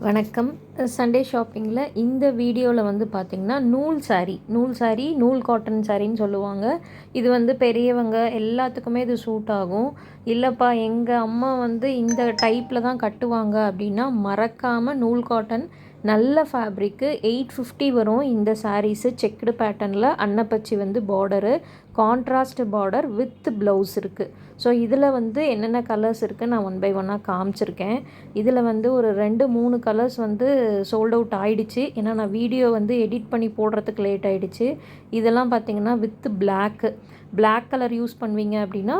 வணக்கம். சண்டே ஷாப்பிங்கில் இந்த வீடியோவில் வந்து பார்த்திங்கன்னா நூல் காட்டன் சாரின்னு சொல்லுவாங்க. இது வந்து பெரியவங்க எல்லாத்துக்குமே இது சூட் ஆகும். இல்லைப்பா எங்கள் அம்மா வந்து இந்த டைப்பில் தான் கட்டுவாங்க அப்படின்னா மறக்காமல் நூல் காட்டன் நல்ல ஃபேப்ரிக்கு 850 வரும். இந்த சாரீஸு செக்குடு பேட்டர்னில் அன்னப்பச்சி வந்து border, contrast border with blouse இருக்குது. ஸோ இதில் வந்து என்னென்ன கலர்ஸ் இருக்குது நான் ஒன் பை ஒன்னாக காமிச்சிருக்கேன். இதில் வந்து ஒரு 2-3 கலர்ஸ் வந்து சோல்ட் அவுட் ஆகிடுச்சு. ஏன்னா நான் வீடியோ வந்து எடிட் பண்ணி போடுறதுக்கு லேட் ஆகிடுச்சு. இதெல்லாம் பார்த்திங்கன்னா வித் பிளாக் கலர் யூஸ் பண்ணுவீங்க அப்படின்னா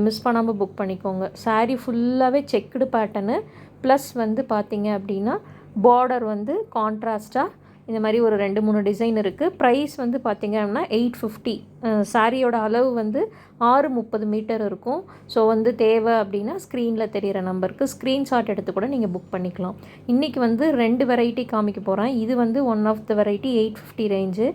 மிஸ் பண்ணாமல் புக் பண்ணிக்கோங்க. சாரீ ஃபுல்லாகவே செக்குடு பேட்டர்னு ப்ளஸ் வந்து பார்த்திங்க அப்படின்னா பார்டர் வந்து கான்ட்ராஸ்ட்டாக இந்த மாதிரி ஒரு 2-3 டிசைன் இருக்குது. ப்ரைஸ் வந்து பார்த்திங்க அப்படின்னா 850. சாரியோட அளவு வந்து 630 மீட்டர் இருக்கும். ஸோ வந்து தேவை அப்படின்னா ஸ்க்ரீனில் தெரிகிற நம்பருக்கு ஸ்க்ரீன்ஷாட் எடுத்து கூட நீங்கள் புக் பண்ணிக்கலாம். இன்றைக்கி வந்து 2 வெரைட்டி காமிக்க போகிறேன். இது வந்து one of the variety 850 range.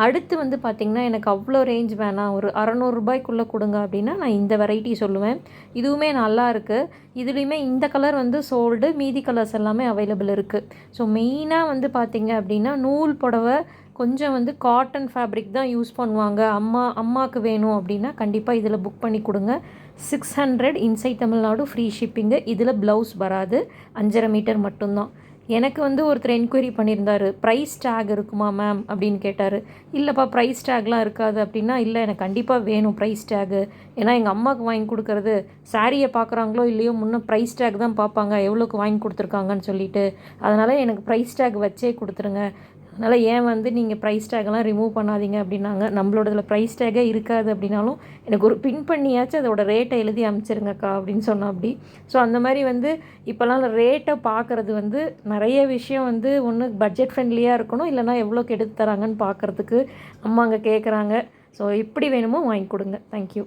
அடுத்து வந்து பார்த்திங்கன்னா எனக்கு அவ்வளோ ரேஞ்ச் வேணாம், ஒரு 600 ரூபாய்க்குள்ளே கொடுங்க அப்படின்னா நான் இந்த வெரைட்டி சொல்லுவேன். இதுவுமே நல்லா இருக்குது. இதுலேயுமே இந்த கலர் வந்து சோல்டு, மீதி கலர்ஸ் எல்லாமே அவைலபிள் இருக்குது. ஸோ மெயினாக வந்து பார்த்திங்க அப்படின்னா நூல் புடவை கொஞ்சம் வந்து காட்டன் ஃபேப்ரிக் தான் யூஸ் பண்ணுவாங்க, அம்மாவுக்கு வேணும் அப்படின்னா கண்டிப்பாக இதில் புக் பண்ணி கொடுங்க. 600 இன்சைட் தமிழ்நாடு, ஃப்ரீ ஷிப்பிங்கு. இதில் ப்ளவுஸ் வராது, 5.5 மீட்டர் மட்டும்தான். எனக்கு வந்து ஒருத்தர் என்கொயரி பண்ணியிருந்தார், ப்ரைஸ் டேக் இருக்குமா மேம் அப்படின்னு கேட்டார். இல்லைப்பா ப்ரைஸ் டேக்லாம் இருக்காது அப்படின்னா, இல்லை எனக்கு கண்டிப்பாக வேணும் ப்ரைஸ் டேகு. ஏன்னா எங்கள் அம்மாவுக்கு வாங்கி கொடுக்குறது சாரியை பார்க்குறாங்களோ இல்லையோ முன்னே ப்ரைஸ் டேக் தான் பார்ப்பாங்க, எவ்வளோக்கு வாங்கி கொடுத்துருக்காங்கன்னு சொல்லிட்டு. அதனால் எனக்கு ப்ரைஸ் டேக் வச்சே கொடுத்துருங்க. அதனால் ஏன் வந்து நீங்கள் ப்ரைஸ் டேக்கெல்லாம் ரிமூவ் பண்ணாதீங்க அப்படின்னாங்க. நம்மளோடதில் ப்ரைஸ் டேக்கே இருக்காது அப்படின்னாலும் எனக்கு ஒரு பின் பண்ணியாச்சும் அதோட ரேட்டை எழுதி அனுப்பிச்சிருங்கக்கா அப்படின்னு சொன்னால் அப்படி. ஸோ அந்த மாதிரி வந்து இப்போல்லாம் ரேட்டை பார்க்குறது வந்து நிறைய விஷயம் வந்து ஒன்று பட்ஜெட் ஃப்ரெண்ட்லியாக இருக்கணும், இல்லைனா எவ்வளோக்கு எடுத்து தராங்கன்னு பார்க்குறதுக்கு அம்மா அங்கே கேட்குறாங்க. ஸோ எப்படி வேணுமோ வாங்கி கொடுங்க. தேங்க்யூ.